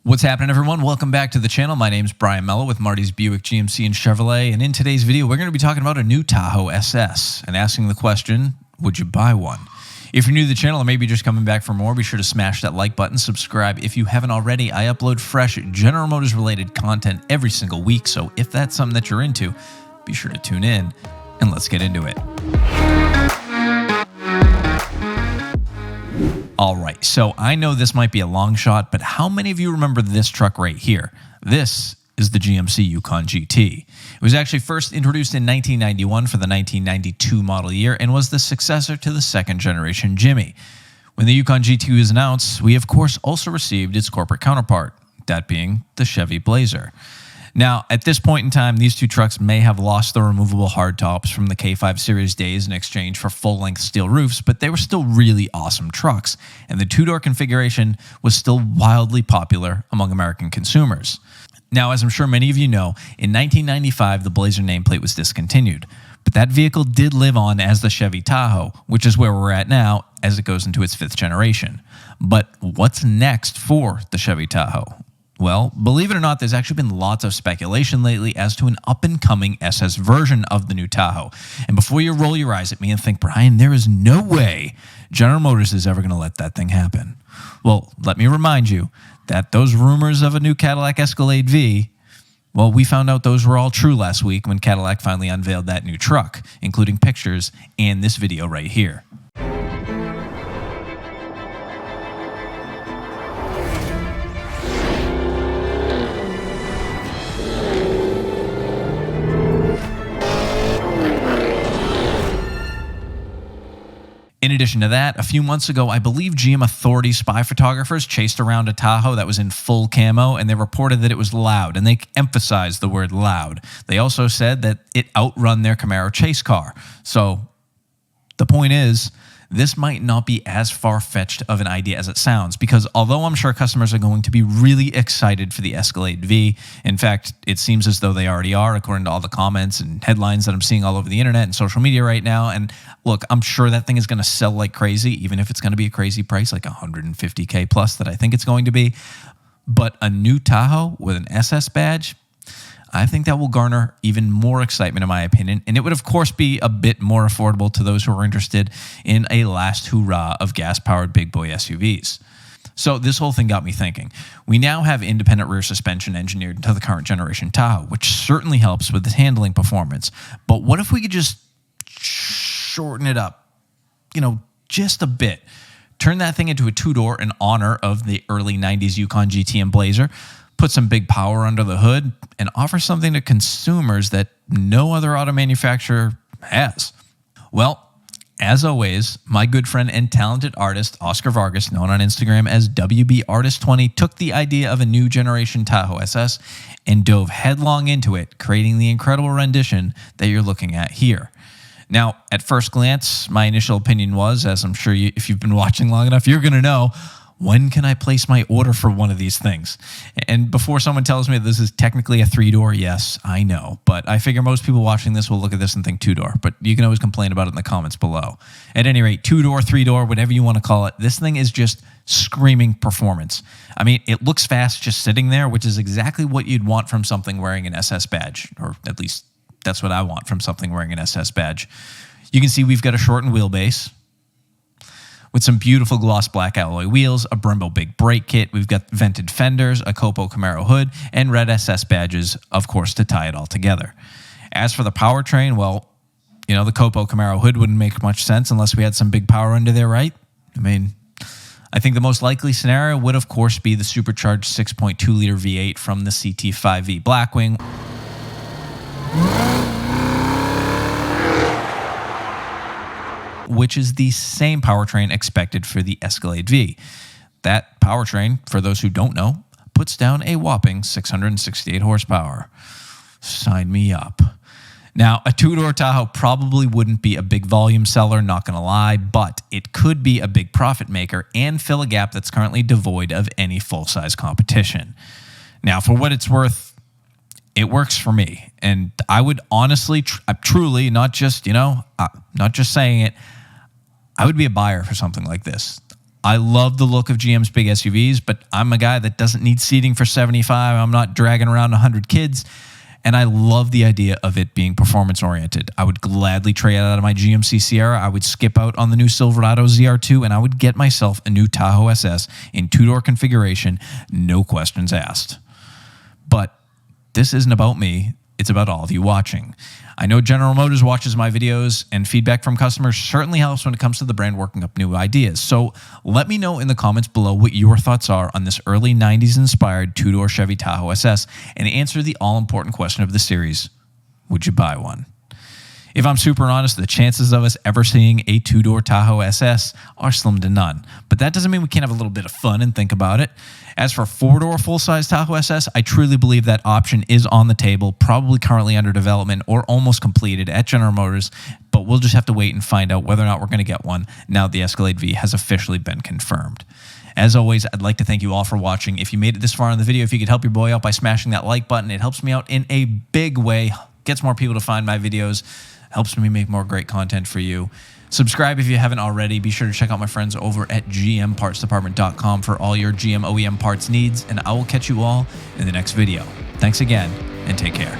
What's happening, everyone? Welcome back to the channel. My name's Brian Mello with Marty's Buick, GMC, and Chevrolet. And in today's video, we're going to be talking about a new Tahoe SS and asking the question, would you buy one? If you're new to the channel or maybe just coming back for more, be sure to smash that like button, subscribe if you haven't already. I upload fresh General Motors related content every single week. So if that's something that you're into, be sure to tune in and let's get into it. All right, so I know this might be a long shot, but how many of you remember this truck right here? This is the GMC Yukon GT. It was actually first introduced in 1991 for the 1992 model year and was the successor to the second generation Jimmy. When the Yukon GT was announced, we of course also received its corporate counterpart, that being the Chevy Blazer. Now, at this point in time, these two trucks may have lost the removable hardtops from the K5 series days in exchange for full-length steel roofs, but they were still really awesome trucks, and the two-door configuration was still wildly popular among American consumers. Now, as I'm sure many of you know, in 1995, the Blazer nameplate was discontinued, but that vehicle did live on as the Chevy Tahoe, which is where we're at now as it goes into its fifth generation. But what's next for the Chevy Tahoe? Well, believe it or not, there's actually been lots of speculation lately as to an up-and-coming SS version of the new Tahoe. And before you roll your eyes at me and think, Brian, there is no way General Motors is ever going to let that thing happen. Well, let me remind you that those rumors of a new Cadillac Escalade V, well, we found out those were all true last week when Cadillac finally unveiled that new truck, including pictures and this video right here. In addition to that, a few months ago, I believe GM Authority spy photographers chased around a Tahoe that was in full camo, and they reported that it was loud, and they emphasized the word loud. They also said that it outrun their Camaro chase car. So the point is, this might not be as far-fetched of an idea as it sounds, because although I'm sure customers are going to be really excited for the Escalade V, in fact, it seems as though they already are, according to all the comments and headlines that I'm seeing all over the internet and social media right now. And look, I'm sure that thing is going to sell like crazy, even if it's going to be a crazy price, like $150K plus that I think it's going to be. But a new Tahoe with an SS badge, I think that will garner even more excitement, in my opinion, and it would, of course, be a bit more affordable to those who are interested in a last hurrah of gas-powered big boy SUVs. So this whole thing got me thinking. We now have independent rear suspension engineered into the current generation Tahoe, which certainly helps with its handling performance. But what if we could just shorten it up, just a bit? Turn that thing into a two-door in honor of the early 90s Yukon GT and Blazer, put some big power under the hood, and offer something to consumers that no other auto manufacturer has. Well, as always, my good friend and talented artist, Oscar Vargas, known on Instagram as WBArtist20, took the idea of a new generation Tahoe SS and dove headlong into it, creating the incredible rendition that you're looking at here. Now, at first glance, my initial opinion was, as I'm sure if you've been watching long enough, you're going to know, when can I place my order for one of these things? And before someone tells me this is technically a three-door, yes, I know. But I figure most people watching this will look at this and think two-door. But you can always complain about it in the comments below. At any rate, two-door, three-door, whatever you want to call it, this thing is just screaming performance. I mean, it looks fast just sitting there, which is exactly what you'd want from something wearing an SS badge. Or at least that's what I want from something wearing an SS badge. You can see we've got a shortened wheelbase with some beautiful gloss black alloy wheels, a Brembo big brake kit. We've got vented fenders, a Copo Camaro hood, and red SS badges, of course, to tie it all together. As for the powertrain, well, the Copo Camaro hood wouldn't make much sense unless we had some big power under there, right? I mean, I think the most likely scenario would, of course, be the supercharged 6.2-liter V8 from the CT5V Blackwing, which is the same powertrain expected for the Escalade V. That powertrain, for those who don't know, puts down a whopping 668 horsepower. Sign me up. Now, a two-door Tahoe probably wouldn't be a big volume seller, not going to lie, but it could be a big profit maker and fill a gap that's currently devoid of any full-size competition. Now, for what it's worth, it works for me. And I would honestly, truly, not just saying it, I would be a buyer for something like this. I love the look of GM's big SUVs, but I'm a guy that doesn't need seating for 75. I'm not dragging around 100 kids. And I love the idea of it being performance-oriented. I would gladly trade out of my GMC Sierra. I would skip out on the new Silverado ZR2, and I would get myself a new Tahoe SS in two-door configuration, no questions asked. But this isn't about me. It's about all of you watching. I know General Motors watches my videos, and feedback from customers certainly helps when it comes to the brand working up new ideas. So let me know in the comments below what your thoughts are on this early 90s inspired two-door Chevy Tahoe SS, and answer the all-important question of the series: would you buy one? If I'm super honest, the chances of us ever seeing a two-door Tahoe SS are slim to none. But that doesn't mean we can't have a little bit of fun and think about it. As for four-door full-size Tahoe SS, I truly believe that option is on the table, probably currently under development or almost completed at General Motors, but we'll just have to wait and find out whether or not we're going to get one now the Escalade V has officially been confirmed. As always, I'd like to thank you all for watching. If you made it this far in the video, if you could help your boy out by smashing that like button, it helps me out in a big way, gets more people to find my videos, helps me make more great content for you. Subscribe if you haven't already. Be sure to check out my friends over at gmpartsdepartment.com for all your GM OEM parts needs, and I will catch you all in the next video. Thanks again, and take care.